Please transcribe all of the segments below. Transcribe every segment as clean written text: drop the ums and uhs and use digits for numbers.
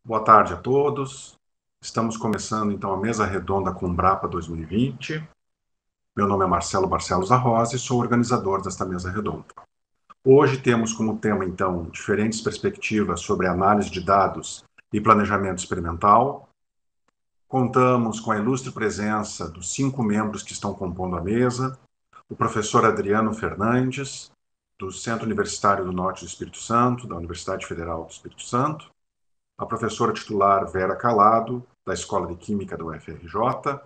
Boa tarde a todos. Estamos começando então a mesa redonda Combrapa 2020. Meu nome é Marcelo Barcelos da Rosa e sou organizador desta mesa redonda. Hoje temos como tema então diferentes perspectivas sobre análise de dados e planejamento experimental. Contamos com a ilustre presença dos 5 membros que estão compondo a mesa: o professor Adriano Fernandes, do Centro Universitário do Norte do Espírito Santo, da Universidade Federal do Espírito Santo; a professora titular Vera Calado, da Escola de Química da UFRJ;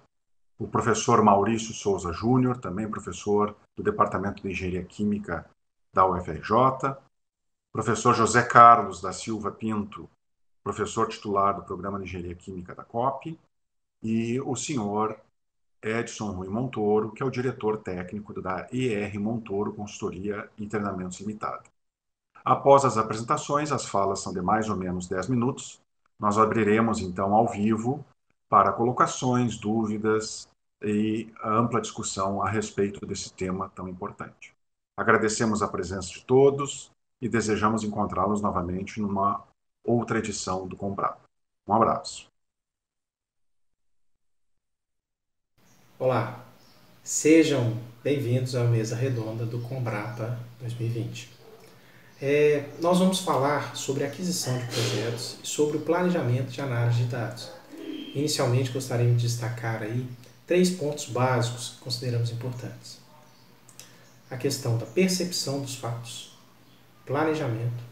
o professor Maurício Souza Júnior, também professor do Departamento de Engenharia Química da UFRJ; o professor José Carlos da Silva Pinto, professor titular do Programa de Engenharia Química da COP; e o senhor Edson Rui Montoro, que é o diretor técnico da ER Montoro Consultoria e Treinamentos Limitada. Após as apresentações, as falas são de mais ou menos 10 minutos. Nós abriremos, então, ao vivo para colocações, dúvidas e ampla discussão a respeito desse tema tão importante. Agradecemos a presença de todos e desejamos encontrá-los novamente numa outra edição do Combrapa. Um abraço. Olá, sejam bem-vindos à mesa redonda do Combrapa 2020. Nós vamos falar sobre a aquisição de projetos e sobre o planejamento de análise de dados. Inicialmente, gostaríamos de destacar aí 3 pontos básicos que consideramos importantes. A questão da percepção dos fatos, planejamento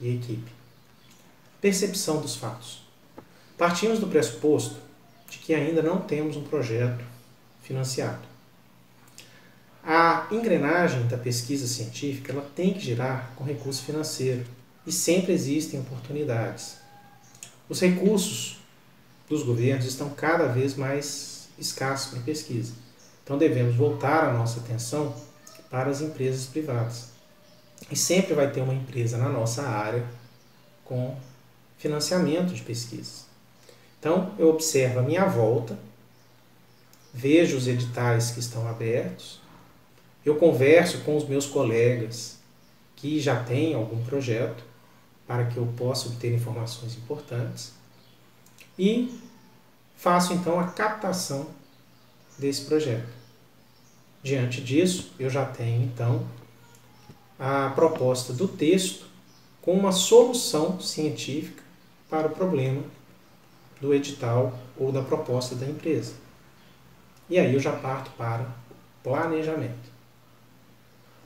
e equipe. Percepção dos fatos. Partimos do pressuposto de que ainda não temos um projeto financiado. A engrenagem da pesquisa científica ela tem que girar com recurso financeiro e sempre existem oportunidades. Os recursos dos governos estão cada vez mais escassos para pesquisa. Então devemos voltar a nossa atenção para as empresas privadas. E sempre vai ter uma empresa na nossa área com financiamento de pesquisa. Então eu observo a minha volta, vejo os editais que estão abertos, eu converso com os meus colegas que já têm algum projeto para que eu possa obter informações importantes e faço então a captação desse projeto. Diante disso, eu já tenho então a proposta do texto com uma solução científica para o problema do edital ou da proposta da empresa. E aí eu já parto para planejamento.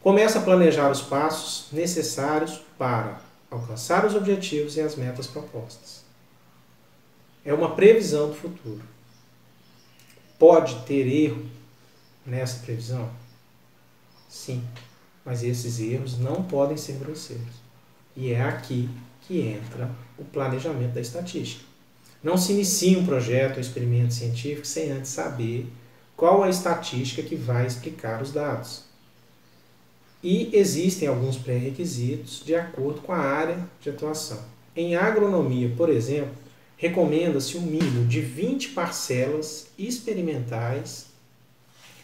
Começo a planejar os passos necessários para alcançar os objetivos e as metas propostas. É uma previsão do futuro. Pode ter erro nessa previsão? Sim, mas esses erros não podem ser grosseiros. E é aqui que entra o planejamento da estatística. Não se inicia um projeto ou experimento científico sem antes saber qual a estatística que vai explicar os dados. E existem alguns pré-requisitos de acordo com a área de atuação. Em agronomia, por exemplo, recomenda-se um mínimo de 20 parcelas experimentais,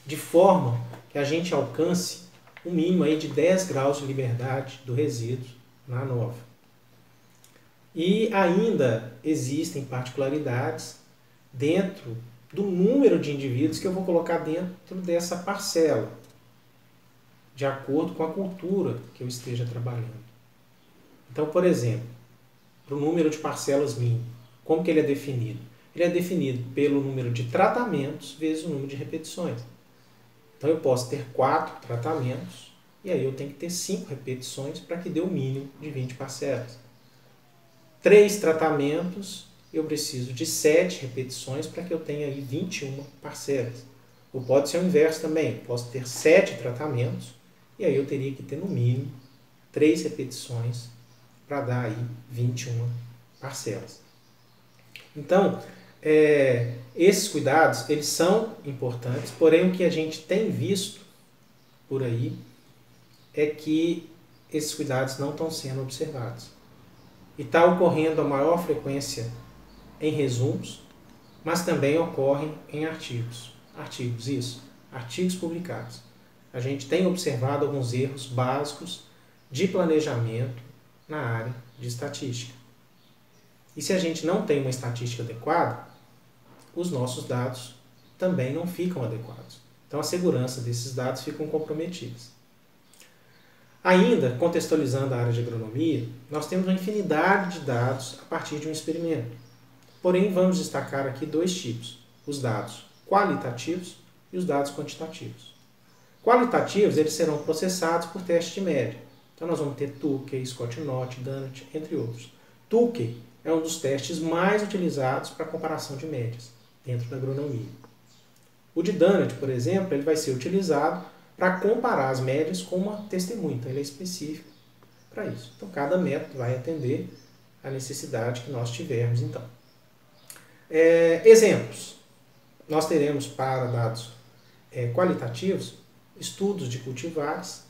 de forma que a gente alcance um mínimo aí de 10 graus de liberdade do resíduo na nova. E ainda existem particularidades dentro do número de indivíduos que eu vou colocar dentro dessa parcela, de acordo com a cultura que eu esteja trabalhando. Então, por exemplo, para o número de parcelas mínimo, como que ele é definido? Ele é definido pelo número de tratamentos vezes o número de repetições. Então, eu posso ter 4 tratamentos e aí eu tenho que ter 5 repetições para que dê o mínimo de 20 parcelas. 3 tratamentos, eu preciso de 7 repetições para que eu tenha aí 21 parcelas. Ou pode ser o inverso também, posso ter 7 tratamentos e aí eu teria que ter no mínimo 3 repetições para dar aí 21 parcelas. Então, esses cuidados, eles são importantes, porém o que a gente tem visto por aí é que esses cuidados não estão sendo observados. E está ocorrendo a maior frequência em resumos, mas também ocorrem em artigos. Artigos publicados. A gente tem observado alguns erros básicos de planejamento na área de estatística. E se a gente não tem uma estatística adequada, os nossos dados também não ficam adequados. Então a segurança desses dados fica comprometida. Ainda, contextualizando a área de agronomia, nós temos uma infinidade de dados a partir de um experimento. Porém, vamos destacar aqui dois tipos: os dados qualitativos e os dados quantitativos. Qualitativos, eles serão processados por teste de média. Então nós vamos ter Tukey, Scott-Knott, Dunnett, entre outros. Tukey é um dos testes mais utilizados para comparação de médias dentro da agronomia. O de Dunnett, por exemplo, ele vai ser utilizado para comparar as médias com uma testemunha. Então ele é específico para isso. Então cada método vai atender à necessidade que nós tivermos. Então, exemplos. Nós teremos para dados qualitativos estudos de cultivares,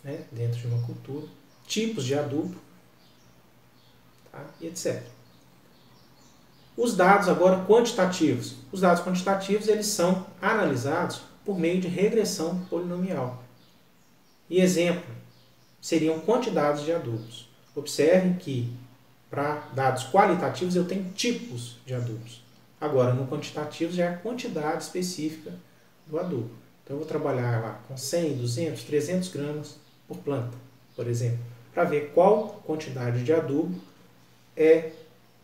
né, dentro de uma cultura, tipos de adubo, tá, e etc. Os dados agora quantitativos. Os dados quantitativos eles são analisados por meio de regressão polinomial. E exemplo seriam quantidades de adubos. Observem que para dados qualitativos eu tenho tipos de adubos. Agora no quantitativo já é a quantidade específica do adubo. Então eu vou trabalhar lá com 100, 200, 300 gramas por planta, por exemplo, para ver qual quantidade de adubo é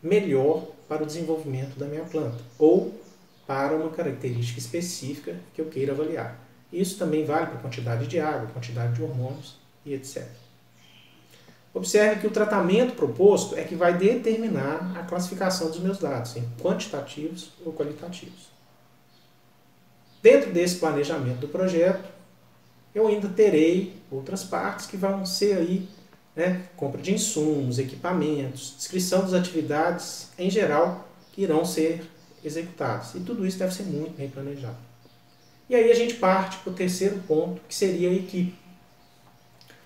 melhor para o desenvolvimento da minha planta ou para uma característica específica que eu queira avaliar. Isso também vale para a quantidade de água, quantidade de hormônios e etc. Observe que o tratamento proposto é que vai determinar a classificação dos meus dados em quantitativos ou qualitativos. Dentro desse planejamento do projeto, eu ainda terei outras partes que vão ser aí, né, compra de insumos, equipamentos, descrição das atividades em geral que irão ser executadas. E tudo isso deve ser muito bem planejado. E aí a gente parte para o terceiro ponto, que seria a equipe.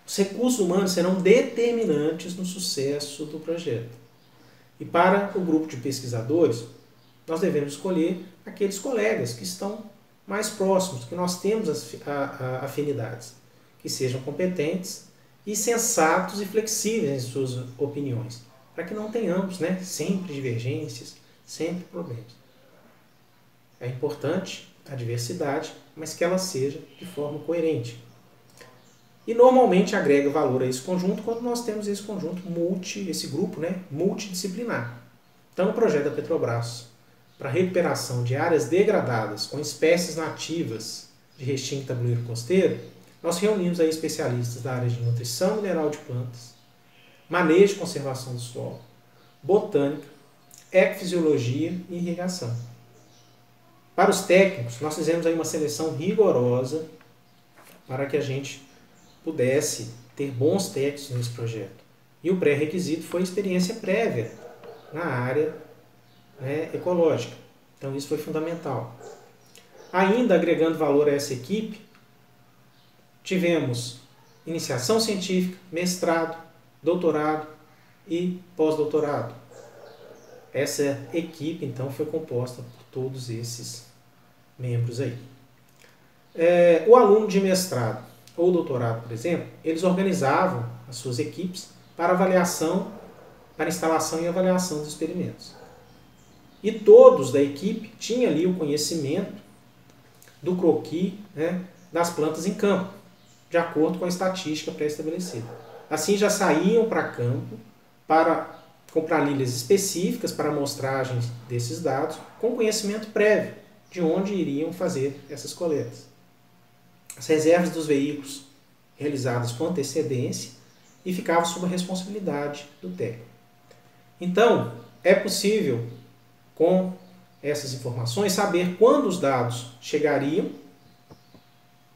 Os recursos humanos serão determinantes no sucesso do projeto. E para o grupo de pesquisadores, nós devemos escolher aqueles colegas que estão mais próximos, que nós temos afinidades, que sejam competentes e sensatos e flexíveis em suas opiniões, para que não tenhamos, né, sempre divergências, sempre problemas. É importante a diversidade, mas que ela seja de forma coerente. E normalmente agrega valor a esse conjunto quando nós temos esse conjunto esse grupo, né, multidisciplinar. Então, no projeto da Petrobras, para recuperação de áreas degradadas com espécies nativas de restinga e tabuleiro costeiro, nós reunimos aí especialistas da área de nutrição mineral de plantas, manejo e conservação do solo, botânica, ecofisiologia e irrigação. Para os técnicos, nós fizemos aí uma seleção rigorosa para que a gente pudesse ter bons técnicos nesse projeto. E o pré-requisito foi experiência prévia na área, né, ecológica. Então isso foi fundamental. Ainda agregando valor a essa equipe, tivemos iniciação científica, mestrado, doutorado e pós-doutorado. Essa equipe, então, foi composta por todos esses membros aí. O aluno de mestrado ou doutorado, por exemplo, eles organizavam as suas equipes para avaliação, para instalação e avaliação dos experimentos. E todos da equipe tinham ali o conhecimento do croquis, né, das plantas em campo, de acordo com a estatística pré-estabelecida. Assim já saíam para campo com planilhas específicas para amostragem desses dados, com conhecimento prévio de onde iriam fazer essas coletas. As reservas dos veículos realizadas com antecedência e ficavam sob a responsabilidade do técnico. Então, é possível, com essas informações, saber quando os dados chegariam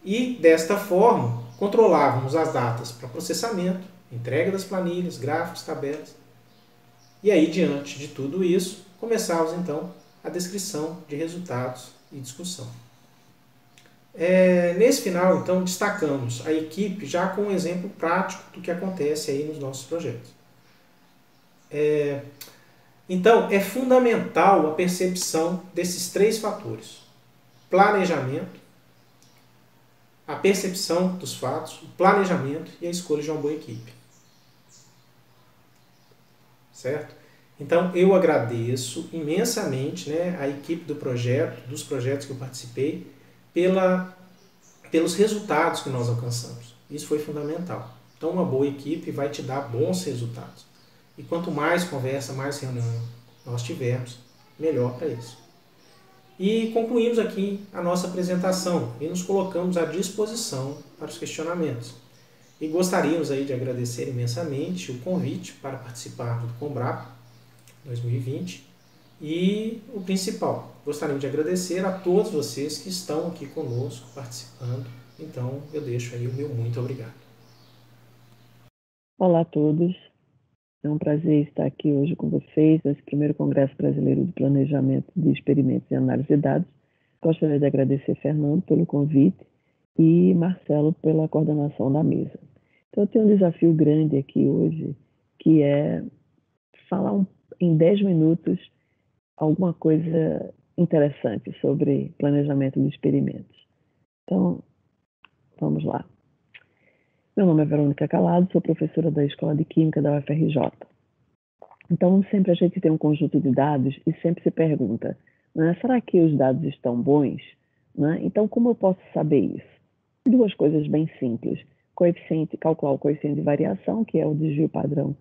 e, desta forma, controlávamos as datas para processamento, entrega das planilhas, gráficos, tabelas. E aí, diante de tudo isso, começávamos, então, a descrição de resultados e discussão. Nesse final, então, destacamos a equipe já com um exemplo prático do que acontece aí nos nossos projetos. Então, é fundamental a percepção desses três fatores: planejamento, a percepção dos fatos, o planejamento e a escolha de uma boa equipe. Certo? Então, eu agradeço imensamente, né, a equipe do projeto, dos projetos que eu participei, pelos resultados que nós alcançamos. Isso foi fundamental. Então, uma boa equipe vai te dar bons resultados. E quanto mais conversa, mais reunião nós tivermos, melhor para isso. E concluímos aqui a nossa apresentação e nos colocamos à disposição para os questionamentos. E gostaríamos aí de agradecer imensamente o convite para participar do Combrapa 2020 e o principal, gostaríamos de agradecer a todos vocês que estão aqui conosco participando. Então, eu deixo aí o meu muito obrigado. Olá a todos, é um prazer estar aqui hoje com vocês nesse primeiro Congresso Brasileiro de Planejamento de Experimentos e Análise de Dados. Gostaria de agradecer Fernando pelo convite e Marcelo pela coordenação da mesa. Então, eu tenho um desafio grande aqui hoje, que é falar em 10 minutos alguma coisa interessante sobre planejamento de experimentos. Então, vamos lá. Meu nome é Verônica Calado, sou professora da Escola de Química da UFRJ. Então, sempre a gente tem um conjunto de dados e sempre se pergunta, né, será que os dados estão bons? Né? Então, como eu posso saber isso? Duas coisas bem simples. Calcular o coeficiente de variação, que é o desvio padrão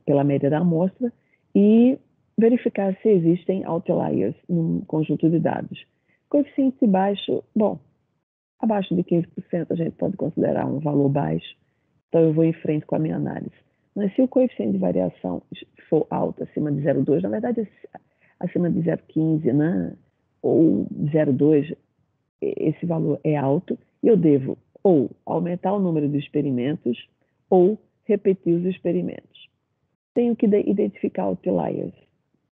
pela média da amostra, e verificar se existem outliers num conjunto de dados. Coeficiente baixo, bom, abaixo de 15% a gente pode considerar um valor baixo, então eu vou em frente com a minha análise. Mas se o coeficiente de variação for alto, acima de 0,2, na verdade acima de 0,15, né, ou 0,2, esse valor é alto, e eu devo ou aumentar o número de experimentos ou repetir os experimentos. Tenho que identificar outliers.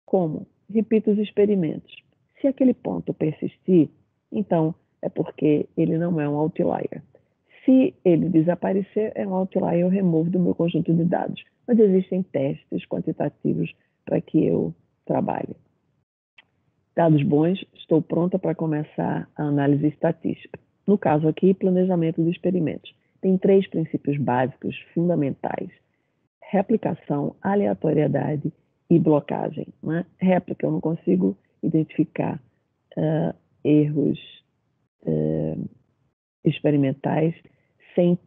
Como? Repito os experimentos. Se aquele ponto persistir, então é porque ele não é um outlier. Se ele desaparecer, é um outlier, eu removo do meu conjunto de dados. Mas existem testes quantitativos para que eu trabalhe. Dados bons, estou pronta para começar a análise estatística. No caso aqui, planejamento de experimentos. Tem 3 princípios básicos fundamentais: replicação, aleatoriedade e blocagem. Né? Réplica, eu não consigo identificar erros experimentais sem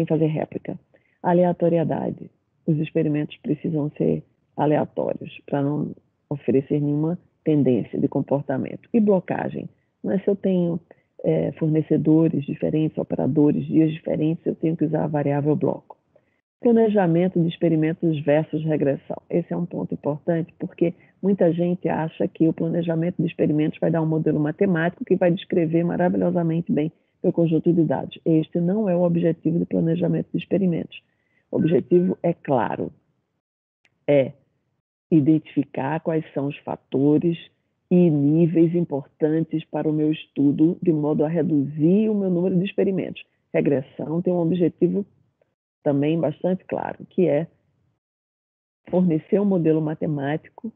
fazer réplica. Aleatoriedade, os experimentos precisam ser aleatórios para não oferecer nenhuma tendência de comportamento. E blocagem, não é se eu tenho fornecedores diferentes, operadores, dias diferentes, eu tenho que usar a variável bloco. Planejamento de experimentos versus regressão. Esse é um ponto importante, porque muita gente acha que o planejamento de experimentos vai dar um modelo matemático que vai descrever maravilhosamente bem o conjunto de dados. Este não é o objetivo do planejamento de experimentos. O objetivo é claro, é identificar quais são os fatores e níveis importantes para o meu estudo, de modo a reduzir o meu número de experimentos. Regressão tem um objetivo também bastante claro, que é fornecer um modelo matemático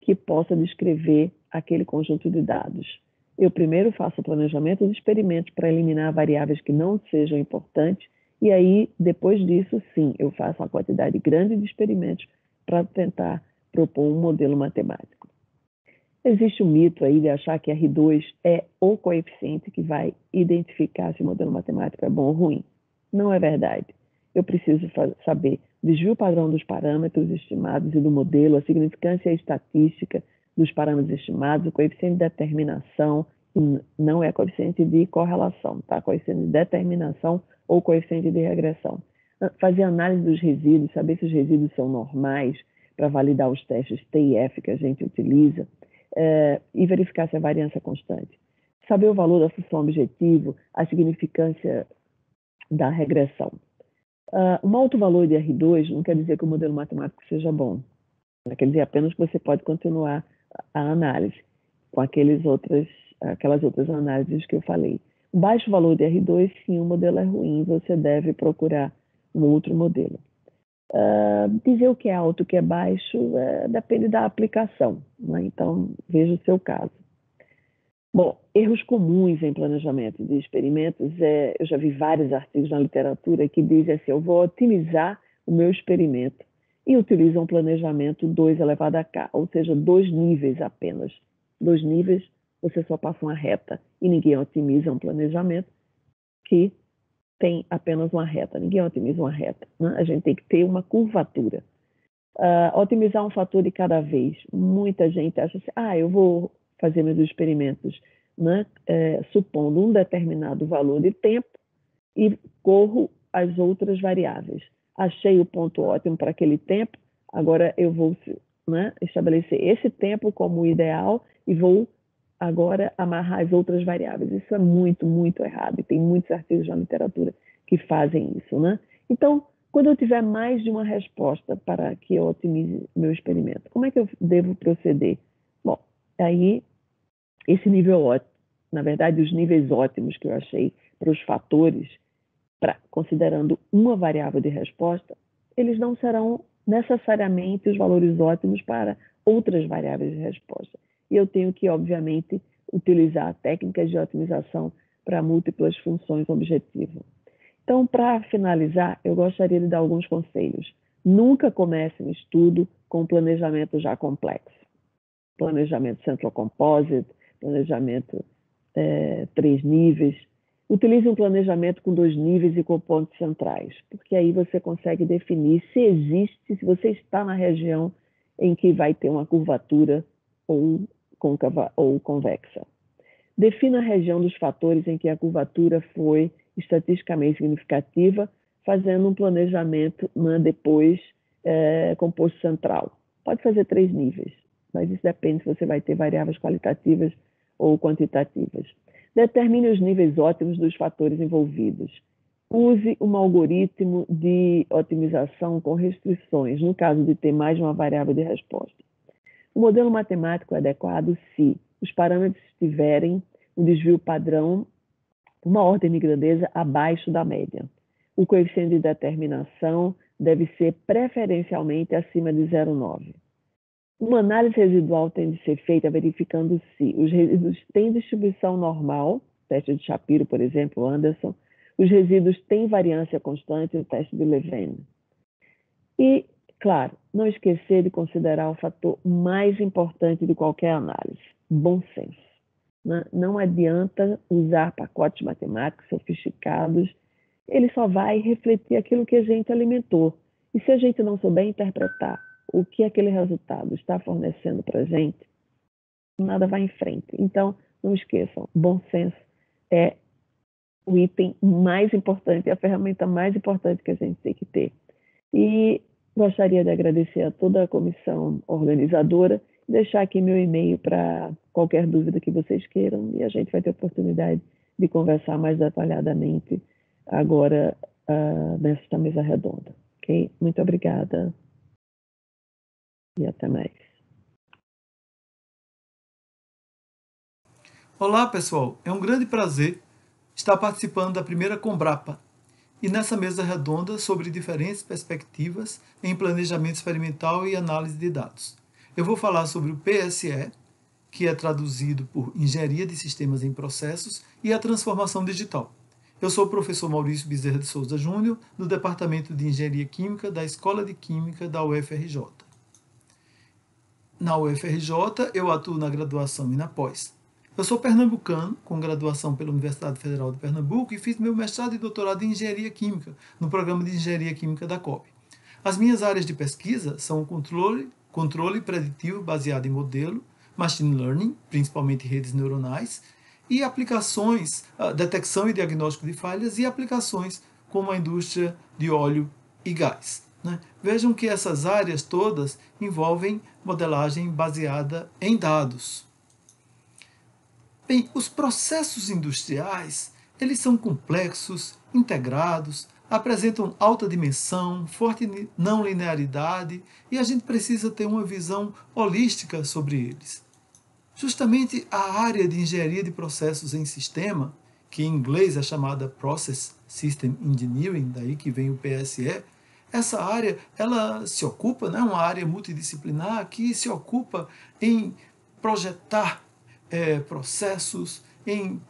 que possa descrever aquele conjunto de dados. Eu primeiro faço o planejamento de experimentos para eliminar variáveis que não sejam importantes, e aí, depois disso, sim, eu faço uma quantidade grande de experimentos para tentar propor um modelo matemático. Existe um mito aí de achar que R2 é o coeficiente que vai identificar se o modelo matemático é bom ou ruim. Não é verdade. Eu preciso saber o desvio padrão dos parâmetros estimados e do modelo, a significância estatística dos parâmetros estimados, o coeficiente de determinação, não é coeficiente de correlação, tá? Coeficiente de determinação ou coeficiente de regressão. Fazer análise dos resíduos, saber se os resíduos são normais, para validar os testes TIF que a gente utiliza, e verificar se a variância é constante. Saber o valor da função objetivo, a significância da regressão. Um alto valor de R2 não quer dizer que o modelo matemático seja bom. Quer dizer apenas que você pode continuar a análise com aquelas outras análises que eu falei. Um baixo valor de R2, sim, o modelo é ruim, você deve procurar um outro modelo. Dizer o que é alto, o que é baixo, depende da aplicação, né? Então, veja o seu caso. Bom, erros comuns em planejamento de experimentos, eu já vi vários artigos na literatura que dizem assim, eu vou otimizar o meu experimento e utilizam um planejamento 2 elevado a k, ou seja, 2 níveis apenas. 2 níveis, você só passa uma reta, e ninguém otimiza um planejamento que tem apenas uma reta. Ninguém otimiza uma reta, né? A gente tem que ter uma curvatura. Otimizar um fator de cada vez. Muita gente acha assim, eu vou fazer meus experimentos, né, supondo um determinado valor de tempo e corro as outras variáveis. Achei o ponto ótimo para aquele tempo, agora eu vou, né, estabelecer esse tempo como ideal e vou agora amarrar as outras variáveis. Isso é muito, muito errado, e tem muitos artigos na literatura que fazem isso, né? Então, quando eu tiver mais de uma resposta para que eu otimize meu experimento, como é que eu devo proceder? Bom, aí, esse nível ótimo, na verdade, os níveis ótimos que eu achei para os fatores, considerando uma variável de resposta, eles não serão necessariamente os valores ótimos para outras variáveis de resposta. E eu tenho que, obviamente, utilizar técnicas de otimização para múltiplas funções objetivo. Então, para finalizar, eu gostaria de dar alguns conselhos. Nunca comece um estudo com um planejamento já complexo. Planejamento Central Composite, planejamento 3 níveis. Utilize um planejamento com 2 níveis e com pontos centrais, porque aí você consegue definir se você está na região em que vai ter uma curvatura ou côncava ou convexa. Defina a região dos fatores em que a curvatura foi estatisticamente significativa, fazendo um planejamento depois composto central. Pode fazer 3 níveis, mas isso depende se você vai ter variáveis qualitativas ou quantitativas. Determine os níveis ótimos dos fatores envolvidos. Use um algoritmo de otimização com restrições, no caso de ter mais de uma variável de resposta. O modelo matemático é adequado se os parâmetros tiverem um desvio padrão, uma ordem de grandeza abaixo da média. O coeficiente de determinação deve ser preferencialmente acima de 0,9. Uma análise residual tem de ser feita verificando se os resíduos têm distribuição normal, teste de Shapiro, por exemplo, Anderson, os resíduos têm variância constante, o teste de Levene. E, claro, não esquecer de considerar o fator mais importante de qualquer análise, bom senso. Não adianta usar pacotes matemáticos sofisticados, ele só vai refletir aquilo que a gente alimentou. E se a gente não souber interpretar o que aquele resultado está fornecendo para a gente, nada vai em frente. Então, não esqueçam, bom senso é o item mais importante, a ferramenta mais importante que a gente tem que ter. E gostaria de agradecer a toda a comissão organizadora, deixar aqui meu e-mail para qualquer dúvida que vocês queiram, e a gente vai ter oportunidade de conversar mais detalhadamente agora nesta mesa redonda. Ok? Muito obrigada e até mais. Olá, pessoal. É um grande prazer estar participando da primeira Combrapa e nessa mesa redonda sobre diferentes perspectivas em planejamento experimental e análise de dados. Eu vou falar sobre o PSE, que é traduzido por Engenharia de Sistemas em Processos, e a transformação digital. Eu sou o professor Maurício Bezerra de Souza Júnior, do Departamento de Engenharia Química da Escola de Química da UFRJ. Na UFRJ, eu atuo na graduação e na pós. Eu sou pernambucano, com graduação pela Universidade Federal de Pernambuco, e fiz meu mestrado e doutorado em Engenharia Química, no programa de Engenharia Química da COP. As minhas áreas de pesquisa são o controle preditivo baseado em modelo, machine learning, principalmente redes neuronais, e aplicações, detecção e diagnóstico de falhas e aplicações como a indústria de óleo e gás. Vejam que essas áreas todas envolvem modelagem baseada em dados. Bem, os processos industriais, eles são complexos, integrados, apresentam alta dimensão, forte não linearidade, e a gente precisa ter uma visão holística sobre eles. Justamente a área de engenharia de processos em sistema, que em inglês é chamada Process System Engineering, daí que vem o PSE, essa área ela se ocupa, uma área multidisciplinar que se ocupa em projetar processos,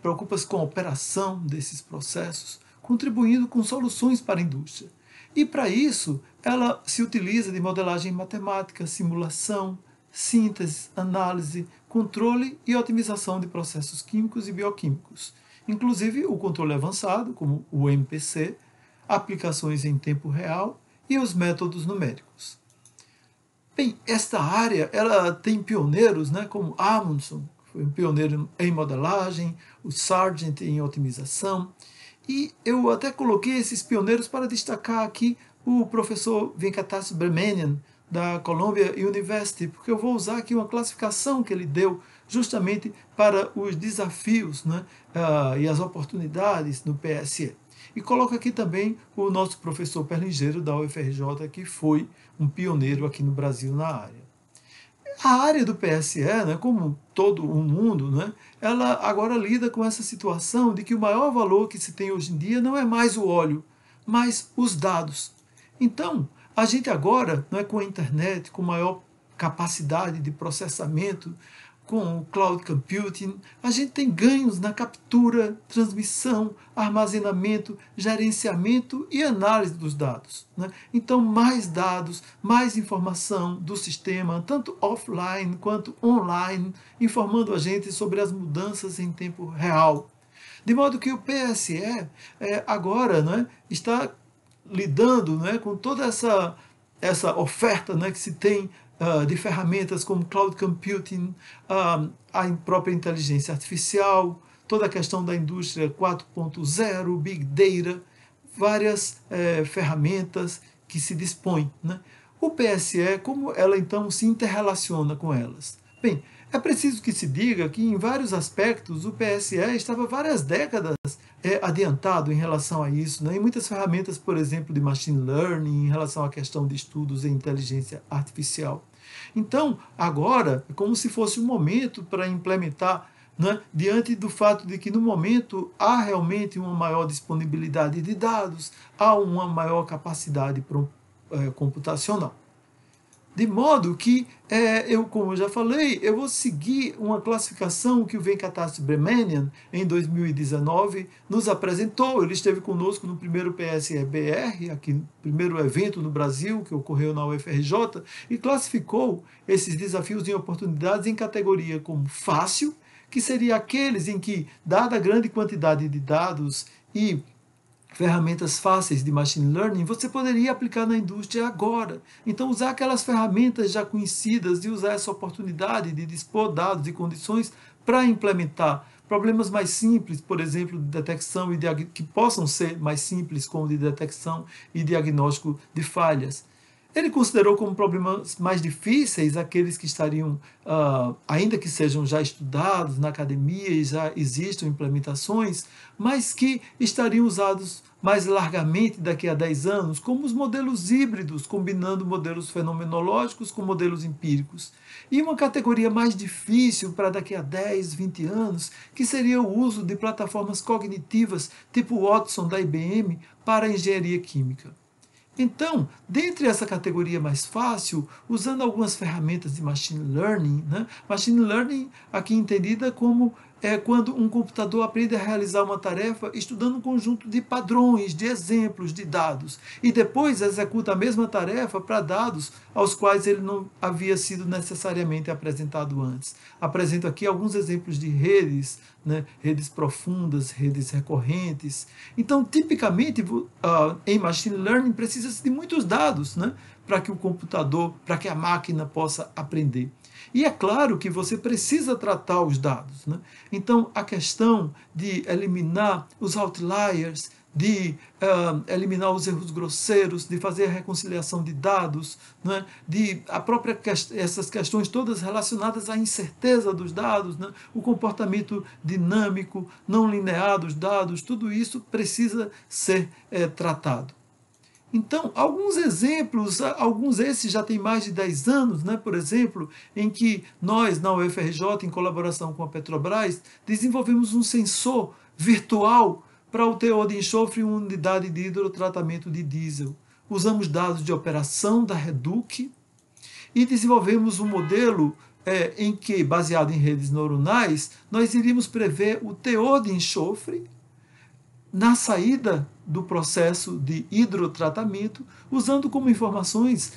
preocupa-se com a operação desses processos, contribuindo com soluções para a indústria. E para isso, ela se utiliza de modelagem matemática, simulação, síntese, análise, controle e otimização de processos químicos e bioquímicos, inclusive o controle avançado, como o MPC, aplicações em tempo real e os métodos numéricos. Bem, esta área ela tem pioneiros, né, como Amundsen, que foi um pioneiro em modelagem, o Sargent em otimização, e eu até coloquei esses pioneiros para destacar aqui o professor Venkatas Subramanian, da Columbia University, porque eu vou usar aqui uma classificação que ele deu justamente para os desafios, né, e as oportunidades no PSE. E coloco aqui também o nosso professor Perlingeiro da UFRJ, que foi um pioneiro aqui no Brasil na área. A área do PSE, né, como todo o mundo, né, ela agora lida com essa situação de que o maior valor que se tem hoje em dia não é mais o óleo, mas os dados. Então, a gente agora, não é, com a internet, com maior capacidade de processamento, com o cloud computing, a gente tem ganhos na captura, transmissão, armazenamento, gerenciamento e análise dos dados, né? Então, mais dados, mais informação do sistema, tanto offline quanto online, informando a gente sobre as mudanças em tempo real. De modo que o PSE agora, né, está lidando, né, com toda essa oferta, né, que se tem de ferramentas como cloud computing, a própria inteligência artificial, toda a questão da indústria 4.0, big data, várias ferramentas que se dispõem, né? O PSE, como ela então se interrelaciona com elas? Bem, é preciso que se diga que em vários aspectos o PSE estava várias décadas adiantado em relação a isso, né? Em muitas ferramentas, por exemplo, de machine learning, em relação à questão de estudos em inteligência artificial. Então, agora, é como se fosse um momento para implementar, né, diante do fato de que no momento há realmente uma maior disponibilidade de dados, há uma maior capacidade computacional. De modo que, como eu já falei, eu vou seguir uma classificação que o Venkatas Subramanian, em 2019, nos apresentou. Ele esteve conosco no primeiro PSE-BR, aqui no primeiro evento no Brasil, que ocorreu na UFRJ, e classificou esses desafios e oportunidades em categoria como fácil, que seria aqueles em que, dada a grande quantidade de dados e ferramentas fáceis de machine learning, você poderia aplicar na indústria agora. Então, usar aquelas ferramentas já conhecidas e usar essa oportunidade de dispor dados e condições para implementar problemas mais simples, por exemplo, de detecção e que possam ser mais simples, como de detecção e diagnóstico de falhas. Ele considerou como problemas mais difíceis aqueles que estariam, ainda que sejam já estudados na academia e já existam implementações, mas que estariam usados mais largamente daqui a 10 anos, como os modelos híbridos, combinando modelos fenomenológicos com modelos empíricos. E uma categoria mais difícil para daqui a 10, 20 anos, que seria o uso de plataformas cognitivas tipo Watson da IBM para a engenharia química. Então, dentre essa categoria mais fácil, usando algumas ferramentas de machine learning, né? Machine learning aqui entendida como quando um computador aprende a realizar uma tarefa estudando um conjunto de padrões, de exemplos, de dados, e depois executa a mesma tarefa para dados aos quais ele não havia sido necessariamente apresentado antes. Apresento aqui alguns exemplos de redes, né? Redes profundas, redes recorrentes. Então, tipicamente, em machine learning precisa-se de muitos dados, né? Para que o computador, para que a máquina possa aprender. E é claro que você precisa tratar os dados, né? Então, a questão de eliminar os outliers, de eliminar os erros grosseiros, de fazer a reconciliação de dados, né? Essas questões todas relacionadas à incerteza dos dados, né? O comportamento dinâmico, não linear dos dados, tudo isso precisa ser tratado. Então, alguns exemplos, alguns desses já têm mais de 10 anos, né? Por exemplo, em que nós, na UFRJ, em colaboração com a Petrobras, desenvolvemos um sensor virtual para o teor de enxofre em uma unidade de hidrotratamento de diesel. Usamos dados de operação da Reduc e desenvolvemos um modelo em que, baseado em redes neuronais, nós iríamos prever o teor de enxofre na saída do processo de hidrotratamento, usando como informações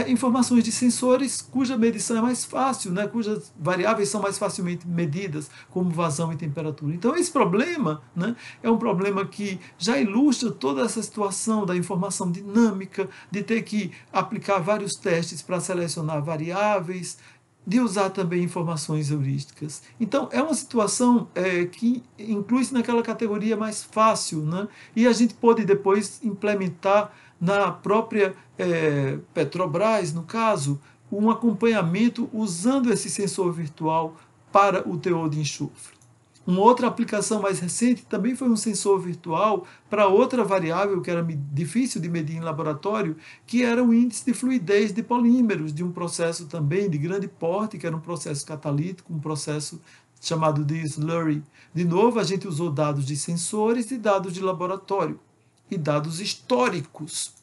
informações de sensores cuja medição é mais fácil, né, cujas variáveis são mais facilmente medidas, como vazão e temperatura. Então, esse problema, né, é um problema que já ilustra toda essa situação da informação dinâmica, de ter que aplicar vários testes para selecionar variáveis, de usar também informações heurísticas. Então, é uma situação que inclui-se naquela categoria mais fácil, né, e a gente pode depois implementar na própria Petrobras, no caso, um acompanhamento usando esse sensor virtual para o teor de enxofre. Uma outra aplicação mais recente também foi um sensor virtual para outra variável que era difícil de medir em laboratório, que era o índice de fluidez de polímeros, de um processo também de grande porte, que era um processo catalítico, um processo chamado de slurry. De novo, a gente usou dados de sensores e dados de laboratório, e dados históricos.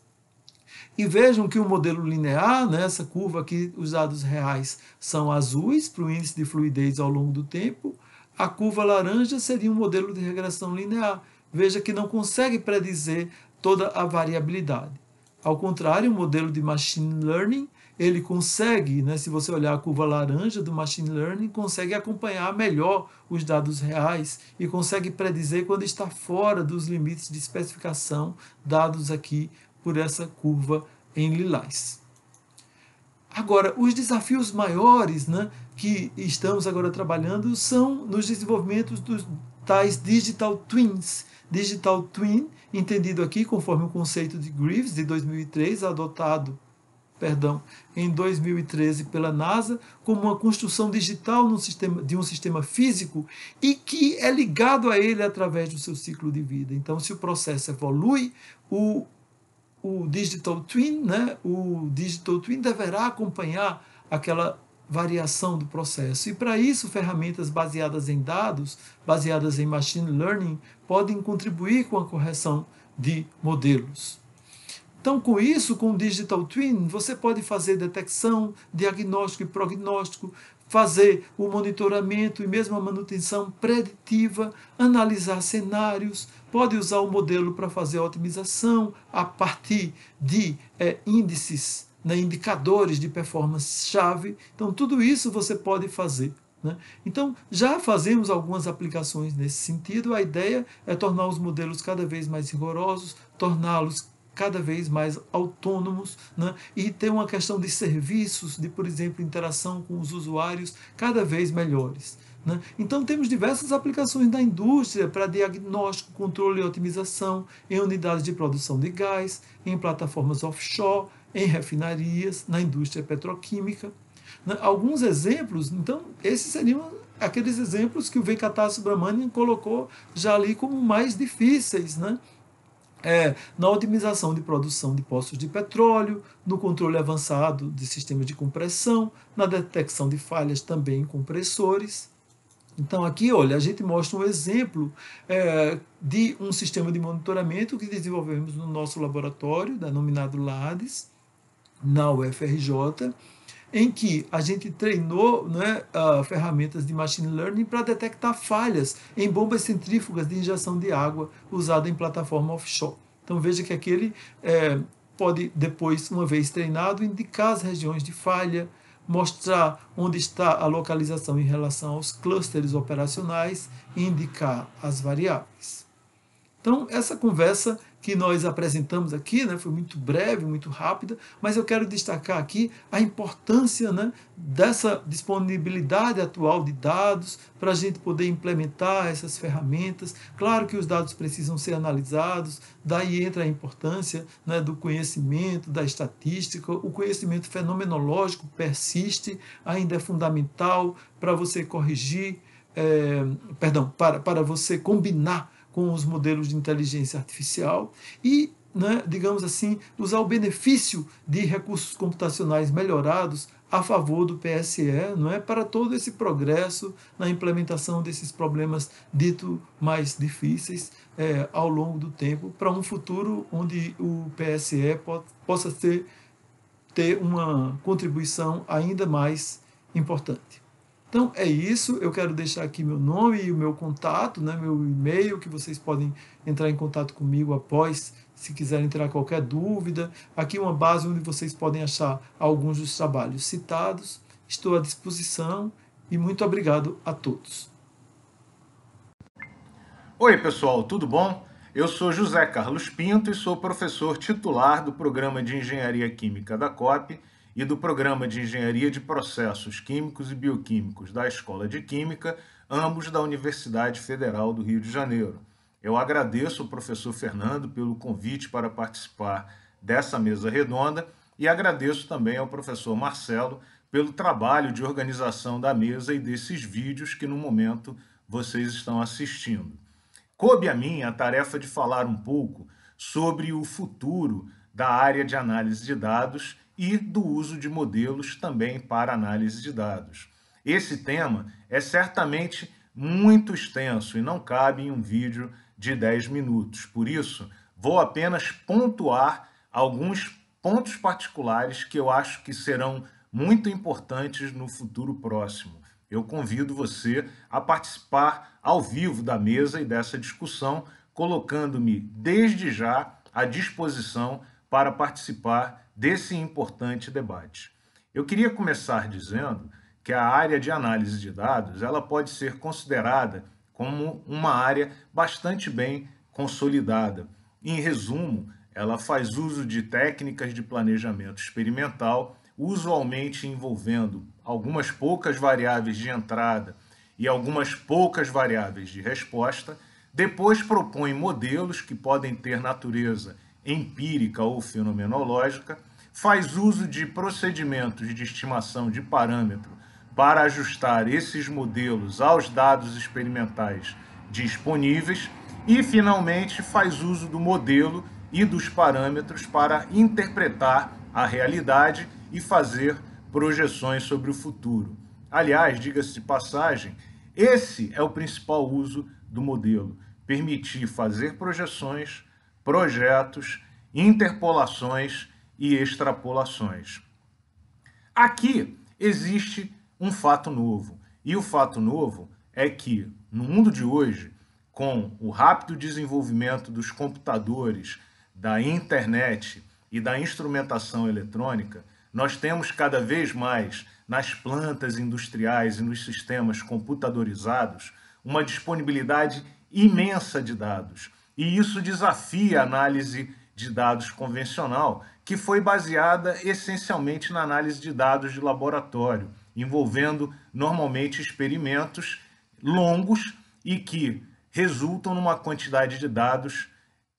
E vejam que o modelo linear, nessa curva aqui, os dados reais são azuis para o índice de fluidez ao longo do tempo. A curva laranja seria um modelo de regressão linear. Veja que não consegue predizer toda a variabilidade. Ao contrário, o modelo de machine learning, ele consegue, né, se você olhar a curva laranja do machine learning, consegue acompanhar melhor os dados reais e consegue predizer quando está fora dos limites de especificação dados aqui por essa curva em lilás. Agora, os desafios maiores, né, que estamos agora trabalhando são nos desenvolvimentos dos tais digital twins. Digital twin, entendido aqui conforme o conceito de Greaves, de 2003, adotado em 2013 pela NASA, como uma construção digital de um sistema físico e que é ligado a ele através do seu ciclo de vida. Então, se o processo evolui, o Digital Twin, né, o Digital Twin deverá acompanhar aquela variação do processo. E para isso, ferramentas baseadas em dados, baseadas em machine learning, podem contribuir com a correção de modelos. Então, com isso, com o Digital Twin, você pode fazer detecção, diagnóstico e prognóstico, fazer o monitoramento e mesmo a manutenção preditiva, analisar cenários, pode usar o modelo para fazer a otimização a partir de índices, né, indicadores de performance-chave. Então, tudo isso você pode fazer. Né? Então, já fazemos algumas aplicações nesse sentido. A ideia é tornar os modelos cada vez mais rigorosos, torná-los cada vez mais autônomos, né? E ter uma questão de serviços, de, por exemplo, interação com os usuários cada vez melhores. Né? Então, temos diversas aplicações da indústria para diagnóstico, controle e otimização em unidades de produção de gás, em plataformas offshore, em refinarias, na indústria petroquímica. Né? Alguns exemplos, então, esses seriam aqueles exemplos que o Venkata Subramanian colocou já ali como mais difíceis, né? Na otimização de produção de poços de petróleo, no controle avançado de sistemas de compressão, na detecção de falhas também em compressores. Então aqui, olha, a gente mostra um exemplo de um sistema de monitoramento que desenvolvemos no nosso laboratório, denominado LADES, na UFRJ, em que a gente treinou, né, ferramentas de machine learning para detectar falhas em bombas centrífugas de injeção de água usada em plataforma offshore. Então veja que aquele pode, depois, uma vez treinado, indicar as regiões de falha, mostrar onde está a localização em relação aos clusters operacionais e indicar as variáveis. Então, essa conversa que nós apresentamos aqui, né, foi muito breve, muito rápida, mas eu quero destacar aqui a importância, né, dessa disponibilidade atual de dados para a gente poder implementar essas ferramentas. Claro que os dados precisam ser analisados, daí entra a importância, né, do conhecimento, da estatística, o conhecimento fenomenológico persiste, ainda é fundamental para você corrigir, para você combinar com os modelos de inteligência artificial e, né, digamos assim, usar o benefício de recursos computacionais melhorados a favor do PSE, não é, para todo esse progresso na implementação desses problemas dito mais difíceis ao longo do tempo, para um futuro onde o PSE possa ter uma contribuição ainda mais importante. Então é isso, eu quero deixar aqui meu nome e o meu contato, né, meu e-mail, que vocês podem entrar em contato comigo após, se quiserem tirar qualquer dúvida. Aqui uma base onde vocês podem achar alguns dos trabalhos citados. Estou à disposição e muito obrigado a todos. Oi, pessoal, tudo bom? Eu sou José Carlos Pinto e sou professor titular do Programa de Engenharia Química da COP e do Programa de Engenharia de Processos Químicos e Bioquímicos da Escola de Química, ambos da Universidade Federal do Rio de Janeiro. Eu agradeço ao professor Fernando pelo convite para participar dessa mesa redonda e agradeço também ao professor Marcelo pelo trabalho de organização da mesa e desses vídeos que no momento vocês estão assistindo. Coube a mim a tarefa de falar um pouco sobre o futuro da área de análise de dados e do uso de modelos também para análise de dados. Esse tema é certamente muito extenso e não cabe em um vídeo de 10 minutos. Por isso, vou apenas pontuar alguns pontos particulares que eu acho que serão muito importantes no futuro próximo. Eu convido você a participar ao vivo da mesa e dessa discussão, colocando-me desde já à disposição para participar desse importante debate. Eu queria começar dizendo que a área de análise de dados ela pode ser considerada como uma área bastante bem consolidada. Em resumo, ela faz uso de técnicas de planejamento experimental, usualmente envolvendo algumas poucas variáveis de entrada e algumas poucas variáveis de resposta, depois propõe modelos que podem ter natureza empírica ou fenomenológica, faz uso de procedimentos de estimação de parâmetro para ajustar esses modelos aos dados experimentais disponíveis e, finalmente, faz uso do modelo e dos parâmetros para interpretar a realidade e fazer projeções sobre o futuro. Aliás, diga-se de passagem, esse é o principal uso do modelo, permitir fazer projeções, projetos, interpolações e extrapolações. Aqui existe um fato novo, e o fato novo é que, no mundo de hoje, com o rápido desenvolvimento dos computadores, da internet e da instrumentação eletrônica, nós temos cada vez mais, nas plantas industriais e nos sistemas computadorizados, uma disponibilidade imensa de dados. E isso desafia a análise de dados convencional, que foi baseada essencialmente na análise de dados de laboratório, envolvendo normalmente experimentos longos e que resultam numa quantidade de dados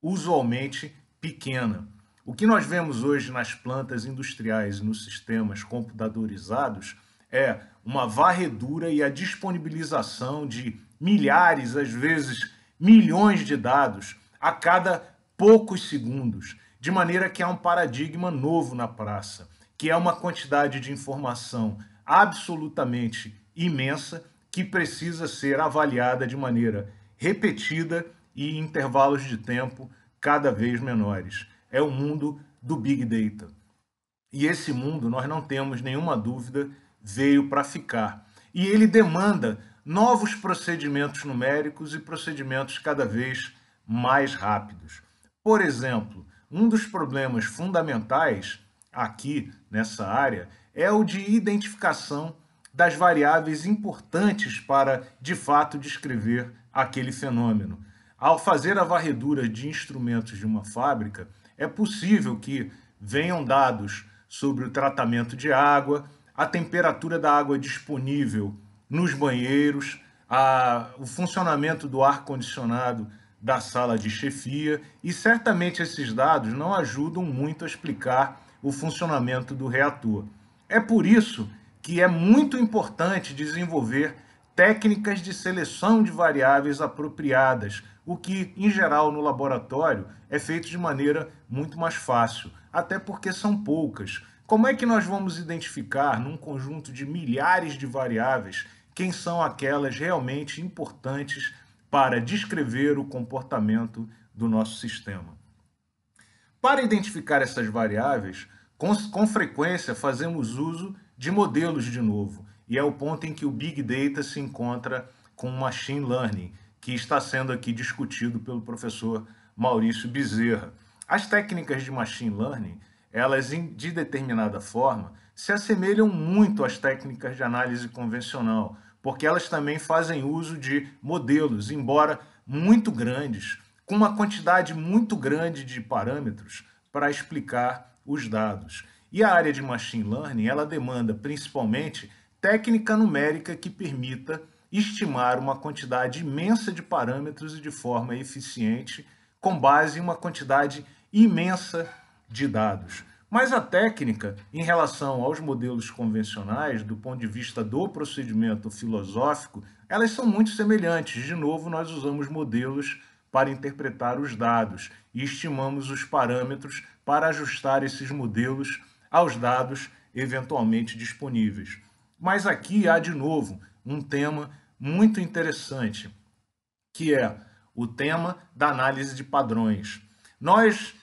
usualmente pequena. O que nós vemos hoje nas plantas industriais e nos sistemas computadorizados é uma varredura e a disponibilização de milhares, às vezes milhões de dados a cada poucos segundos, de maneira que há um paradigma novo na praça, que é uma quantidade de informação absolutamente imensa que precisa ser avaliada de maneira repetida e em intervalos de tempo cada vez menores. É o mundo do Big Data. E esse mundo, nós não temos nenhuma dúvida, veio para ficar. E ele demanda novos procedimentos numéricos e procedimentos cada vez mais rápidos. Por exemplo, um dos problemas fundamentais aqui nessa área é o de identificação das variáveis importantes para, de fato, descrever aquele fenômeno. Ao fazer a varredura de instrumentos de uma fábrica, é possível que venham dados sobre o tratamento de água, a temperatura da água disponível nos banheiros, o funcionamento do ar-condicionado da sala de chefia, e certamente esses dados não ajudam muito a explicar o funcionamento do reator. É por isso que é muito importante desenvolver técnicas de seleção de variáveis apropriadas, o que, em geral, no laboratório é feito de maneira muito mais fácil, até porque são poucas. Como é que nós vamos identificar, num conjunto de milhares de variáveis, quem são aquelas realmente importantes para descrever o comportamento do nosso sistema? Para identificar essas variáveis, com frequência fazemos uso de modelos de novo. e é o ponto em que o Big Data se encontra com o Machine Learning, que está sendo aqui discutido pelo professor Maurício Bezerra. As técnicas de Machine Learning, elas de determinada forma, se assemelham muito às técnicas de análise convencional, porque elas também fazem uso de modelos, embora muito grandes, com uma quantidade muito grande de parâmetros para explicar os dados. E a área de Machine Learning, ela demanda principalmente técnica numérica que permita estimar uma quantidade imensa de parâmetros e de forma eficiente, com base em uma quantidade imensa de dados. Mas a técnica, em relação aos modelos convencionais, do ponto de vista do procedimento filosófico, elas são muito semelhantes. De novo, nós usamos modelos para interpretar os dados e estimamos os parâmetros para ajustar esses modelos aos dados eventualmente disponíveis. Mas aqui há, de novo, um tema muito interessante, que é o tema da análise de padrões. Nós,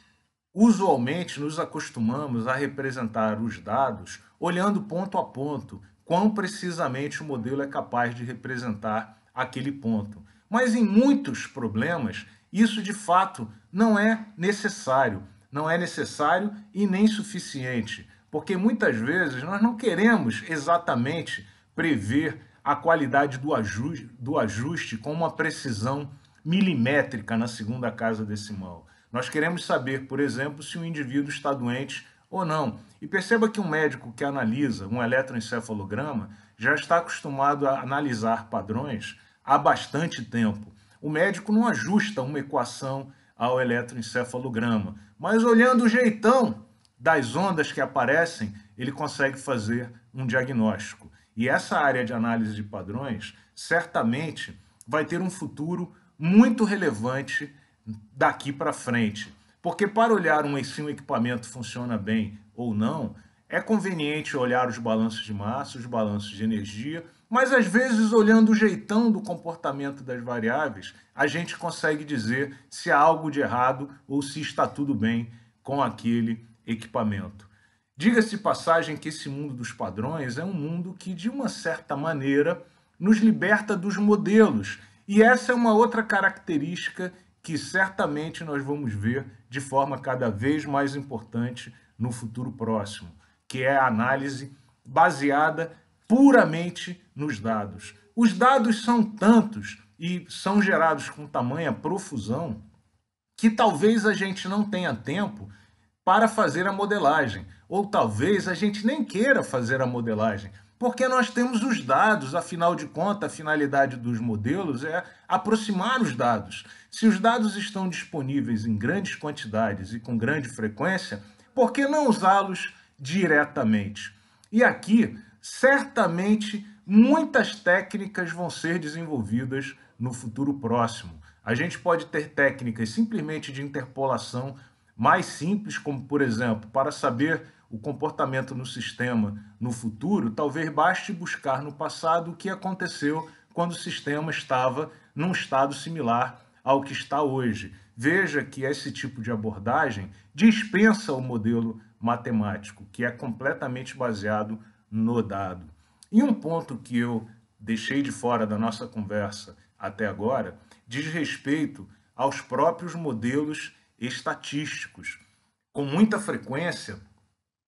usualmente, nos acostumamos a representar os dados olhando ponto a ponto, quão precisamente o modelo é capaz de representar aquele ponto. Mas em muitos problemas, isso de fato não é necessário. Não é necessário e nem suficiente, porque muitas vezes nós não queremos exatamente prever a qualidade do ajuste com uma precisão milimétrica na segunda casa decimal. Nós queremos saber, por exemplo, se o indivíduo está doente ou não. E perceba que um médico que analisa um eletroencefalograma já está acostumado a analisar padrões há bastante tempo. O médico não ajusta uma equação ao eletroencefalograma, mas olhando o jeitão das ondas que aparecem, ele consegue fazer um diagnóstico. E essa área de análise de padrões certamente vai ter um futuro muito relevante daqui para frente. Porque para olhar se um equipamento funciona bem ou não, é conveniente olhar os balanços de massa, os balanços de energia, mas às vezes olhando o jeitão do comportamento das variáveis, a gente consegue dizer se há algo de errado ou se está tudo bem com aquele equipamento. Diga-se de passagem que esse mundo dos padrões é um mundo que, de uma certa maneira, nos liberta dos modelos. E essa é uma outra característica que certamente nós vamos ver de forma cada vez mais importante no futuro próximo, que é a análise baseada puramente nos dados. Os dados são tantos e são gerados com tamanha profusão que talvez a gente não tenha tempo para fazer a modelagem, ou talvez a gente nem queira fazer a modelagem, porque nós temos os dados, afinal de contas, a finalidade dos modelos é aproximar os dados. Se os dados estão disponíveis em grandes quantidades e com grande frequência, por que não usá-los diretamente? E aqui, certamente, muitas técnicas vão ser desenvolvidas no futuro próximo. A gente pode ter técnicas simplesmente de interpolação mais simples, como, por exemplo, para saber o comportamento no sistema no futuro, talvez baste buscar no passado o que aconteceu quando o sistema estava num estado similar ao que está hoje. Veja que esse tipo de abordagem dispensa o modelo matemático, que é completamente baseado no dado. E um ponto que eu deixei de fora da nossa conversa até agora diz respeito aos próprios modelos estatísticos. Com muita frequência,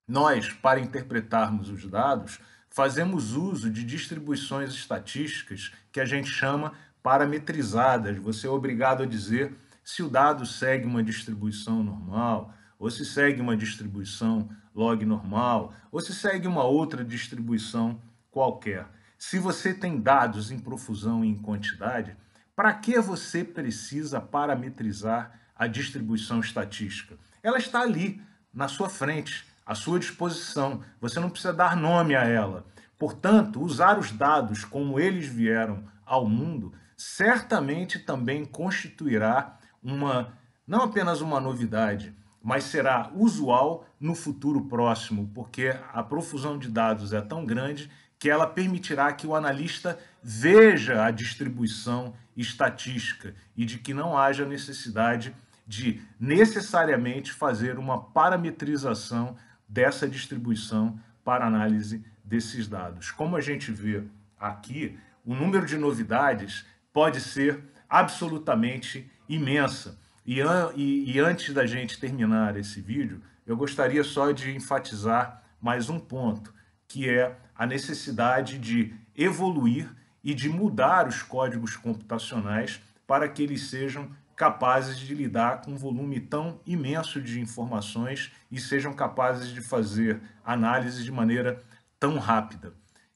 nós, para interpretarmos os dados, fazemos uso de distribuições estatísticas que a gente chama parametrizadas. Você é obrigado a dizer se o dado segue uma distribuição normal, ou se segue uma distribuição log normal, ou se segue uma outra distribuição qualquer. Se você tem dados em profusão e em quantidade, para que você precisa parametrizar a distribuição estatística? Ela está ali, na sua frente, à sua disposição. Você não precisa dar nome a ela. Portanto, usar os dados como eles vieram ao mundo certamente também constituirá não apenas uma novidade, mas será usual no futuro próximo, porque a profusão de dados é tão grande que ela permitirá que o analista veja a distribuição estatística e de que não haja necessidade de necessariamente fazer uma parametrização dessa distribuição para análise desses dados. Como a gente vê aqui, o número de novidades pode ser absolutamente imensa. E antes da gente terminar esse vídeo, eu gostaria só de enfatizar mais um ponto, que é a necessidade de evoluir e de mudar os códigos computacionais para que eles sejam capazes de lidar com um volume tão imenso de informações e sejam capazes de fazer análise de maneira tão rápida.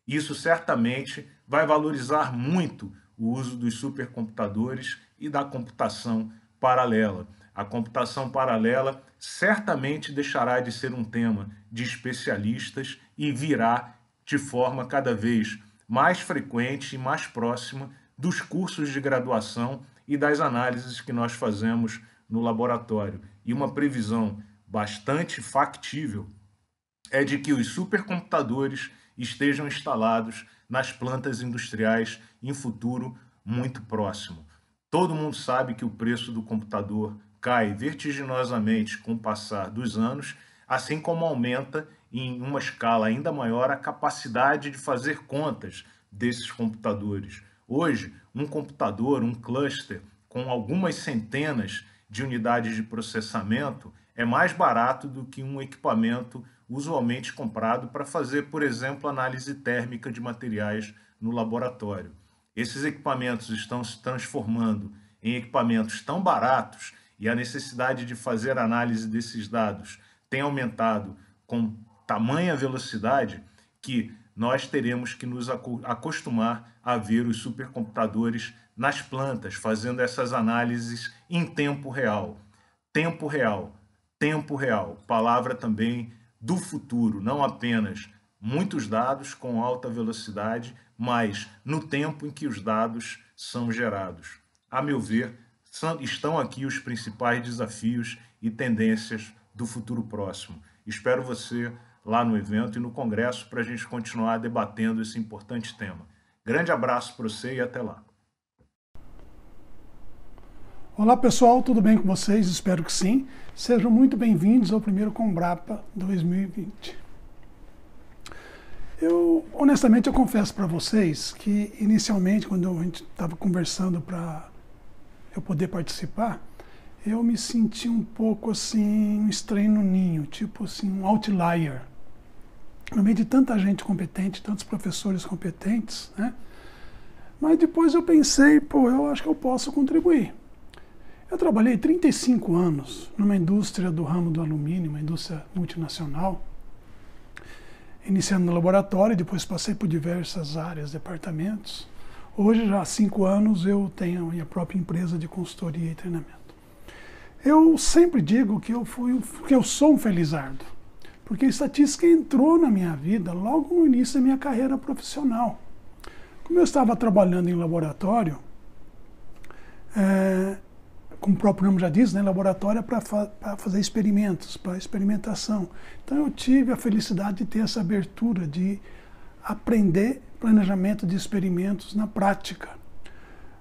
Isso certamente vai valorizar muito o uso dos supercomputadores e da computação paralela. A computação paralela certamente deixará de ser um tema de especialistas e virá de forma cada vez mais frequente e mais próxima dos cursos de graduação e das análises que nós fazemos no laboratório. E uma previsão bastante factível é de que os supercomputadores estejam instalados nas plantas industriais em futuro muito próximo. Todo mundo sabe que o preço do computador cai vertiginosamente com o passar dos anos, assim como aumenta em uma escala ainda maior a capacidade de fazer contas desses computadores. Hoje, um computador, um cluster com algumas centenas de unidades de processamento é mais barato do que um equipamento usualmente comprado para fazer, por exemplo, análise térmica de materiais no laboratório. Esses equipamentos estão se transformando em equipamentos tão baratos e a necessidade de fazer análise desses dados tem aumentado com tamanha velocidade que nós teremos que nos acostumar a ver os supercomputadores nas plantas, fazendo essas análises em tempo real. Tempo real, tempo real, palavra também do futuro, não apenas muitos dados com alta velocidade, mas no tempo em que os dados são gerados. A meu ver, estão aqui os principais desafios e tendências do futuro próximo. Espero você lá no evento e no congresso para a gente continuar debatendo esse importante tema. Grande abraço para você e até lá. Olá pessoal, tudo bem com vocês? Espero que sim. Sejam muito bem-vindos ao primeiro Combrapa 2020. Honestamente, eu confesso para vocês que inicialmente, quando a gente estava conversando para eu poder participar, eu me senti um pouco assim, um estranho no ninho, tipo assim, um outlier. No meio de tanta gente competente, tantos professores competentes, né? Mas depois eu pensei, eu acho que eu posso contribuir. Eu trabalhei 35 anos numa indústria do ramo do alumínio, uma indústria multinacional, iniciando no laboratório, depois passei por diversas áreas, departamentos. Hoje, já há 5 anos, eu tenho a minha própria empresa de consultoria e treinamento. Eu sempre digo que eu sou um felizardo, porque a estatística entrou na minha vida logo no início da minha carreira profissional. Como eu estava trabalhando em laboratório, como o próprio nome já diz, né, laboratório é para fazer experimentos, para experimentação. Então eu tive a felicidade de ter essa abertura de aprender planejamento de experimentos na prática.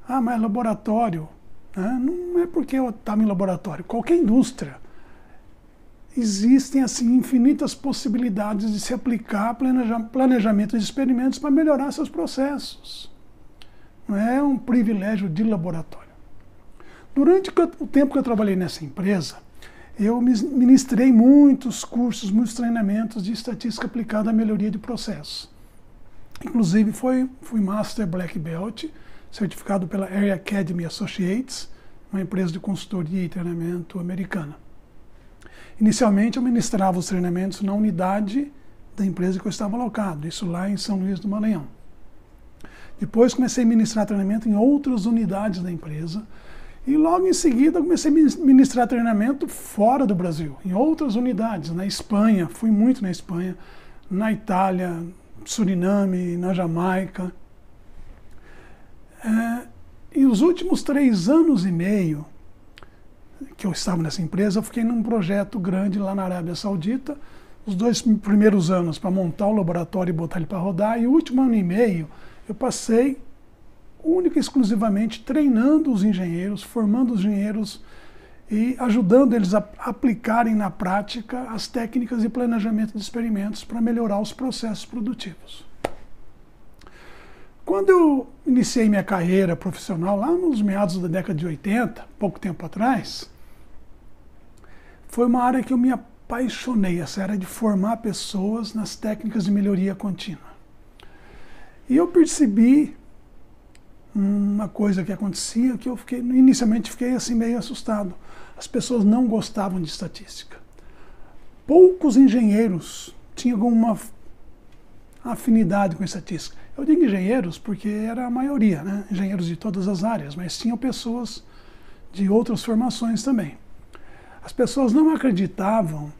Ah, mas laboratório, né? Não é porque eu estava em laboratório. Qualquer indústria, existem assim infinitas possibilidades de se aplicar planejamento de experimentos para melhorar seus processos. Não é um privilégio de laboratório. Durante o tempo que eu trabalhei nessa empresa, eu ministrei muitos cursos, muitos treinamentos de estatística aplicada à melhoria de processos. Inclusive fui Master Black Belt, certificado pela Area Academy Associates, uma empresa de consultoria e treinamento americana. Inicialmente eu ministrava os treinamentos na unidade da empresa que eu estava alocado, isso lá em São Luís do Maranhão. Depois comecei a ministrar treinamento em outras unidades da empresa, e logo em seguida comecei a ministrar treinamento fora do Brasil, em outras unidades, na Espanha, fui muito na Espanha, na Itália, Suriname, na Jamaica. E os últimos 3 anos e meio que eu estava nessa empresa, eu fiquei num projeto grande lá na Arábia Saudita, os 2 primeiros anos para montar o laboratório e botar ele para rodar, e o último ano e meio eu passei única e exclusivamente treinando os engenheiros, formando os engenheiros e ajudando eles a aplicarem na prática as técnicas de planejamento de experimentos para melhorar os processos produtivos. Quando eu iniciei minha carreira profissional, lá nos meados da década de 80, pouco tempo atrás, foi uma área que eu me apaixonei, essa área de formar pessoas nas técnicas de melhoria contínua. E eu percebi uma coisa que acontecia, que eu inicialmente fiquei assim meio assustado. As pessoas não gostavam de estatística. Poucos engenheiros tinham alguma afinidade com estatística. Eu digo engenheiros porque era a maioria, né? Engenheiros de todas as áreas, mas tinham pessoas de outras formações também. As pessoas não acreditavam,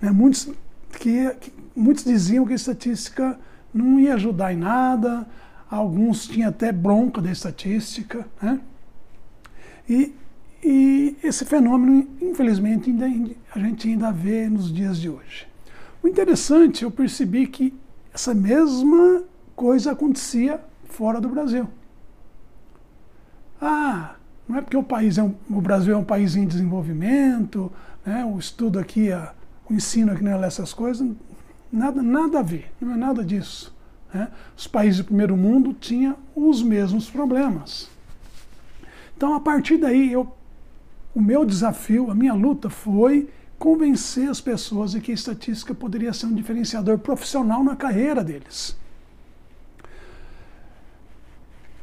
né? Muitos diziam que a estatística não ia ajudar em nada, alguns tinham até bronca da estatística, né? E esse fenômeno, infelizmente, a gente ainda vê nos dias de hoje. O interessante, eu percebi que essa mesma coisa acontecia fora do Brasil. Não é porque o Brasil é um país em desenvolvimento, né? O estudo aqui, o ensino aqui não é essas coisas, nada a ver, não é nada disso. Né? Os países do primeiro mundo tinham os mesmos problemas. Então, a partir daí, o meu desafio, a minha luta foi convencer as pessoas de que a estatística poderia ser um diferenciador profissional na carreira deles.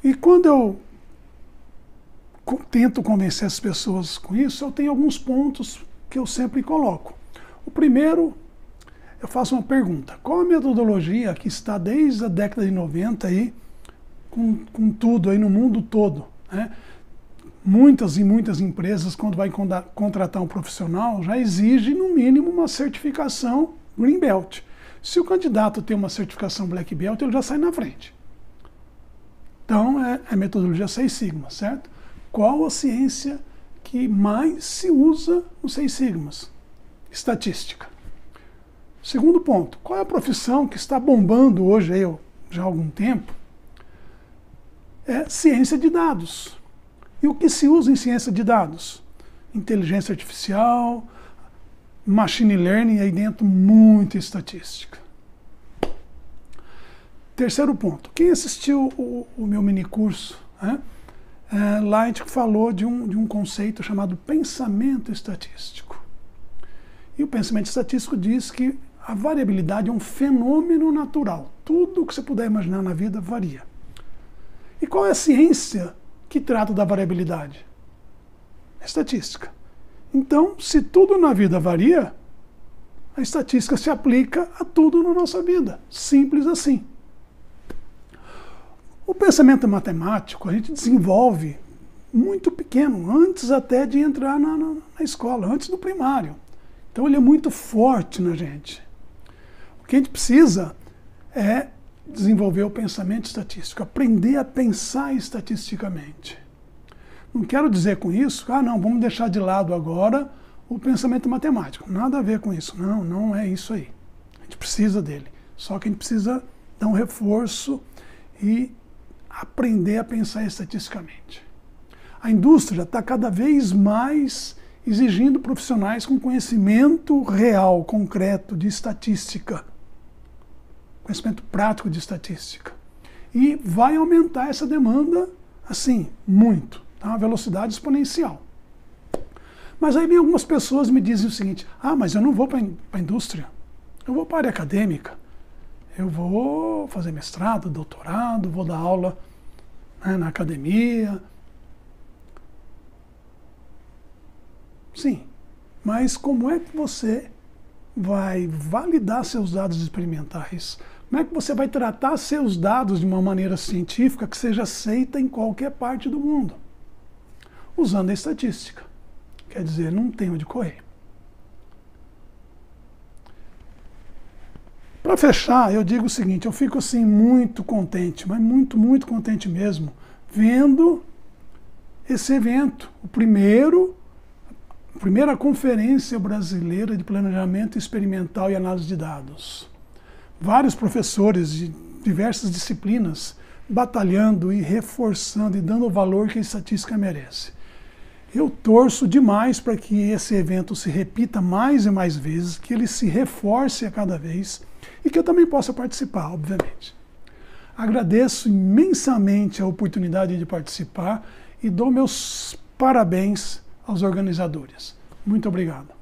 E quando eu tento convencer as pessoas com isso, eu tenho alguns pontos que eu sempre coloco. O primeiro, eu faço uma pergunta. Qual a metodologia que está desde a década de 90 aí, com tudo aí no mundo todo, né? Muitas e muitas empresas, quando vai contratar um profissional, já exige, no mínimo, uma certificação Green Belt. Se o candidato tem uma certificação Black Belt, ele já sai na frente. Então, é a metodologia 6 Sigma, certo? Qual a ciência que mais se usa nos 6 Sigmas? Estatística. Segundo ponto, qual é a profissão que está bombando hoje, já há algum tempo? É ciência de dados. E o que se usa em ciência de dados? Inteligência artificial, machine learning, aí dentro muita estatística. Terceiro ponto, quem assistiu o meu minicurso, né? Lá a gente falou de um conceito chamado pensamento estatístico. E o pensamento estatístico diz que a variabilidade é um fenômeno natural. Tudo que você puder imaginar na vida varia. E qual é a ciência que trata da variabilidade? Estatística. Então, se tudo na vida varia, a estatística se aplica a tudo na nossa vida. Simples assim. O pensamento matemático a gente desenvolve muito pequeno, antes até de entrar na escola, antes do primário. Então ele é muito forte na gente. O que a gente precisa é desenvolver o pensamento estatístico, aprender a pensar estatisticamente. Não quero dizer com isso, não, vamos deixar de lado agora o pensamento matemático. Nada a ver com isso. Não, não é isso aí. A gente precisa dele. Só que a gente precisa dar um reforço e aprender a pensar estatisticamente. A indústria está cada vez mais exigindo profissionais com conhecimento real, concreto de estatística. Conhecimento prático de estatística. E vai aumentar essa demanda, assim, muito. Tá? Uma velocidade exponencial. Mas aí vem algumas pessoas e me dizem o seguinte, mas eu não vou para a indústria, eu vou para a área acadêmica, eu vou fazer mestrado, doutorado, vou dar aula, né, na academia. Sim, mas como é que você vai validar seus dados experimentais? Como é que você vai tratar seus dados de uma maneira científica que seja aceita em qualquer parte do mundo? Usando a estatística. Quer dizer, não tem onde correr. Para fechar, eu digo o seguinte, eu fico assim muito contente, mas muito, muito contente mesmo, vendo esse evento, a primeira conferência brasileira de planejamento experimental e análise de dados. Vários professores de diversas disciplinas batalhando e reforçando e dando o valor que a estatística merece. Eu torço demais para que esse evento se repita mais e mais vezes, que ele se reforce a cada vez e que eu também possa participar, obviamente. Agradeço imensamente a oportunidade de participar e dou meus parabéns aos organizadores. Muito obrigado.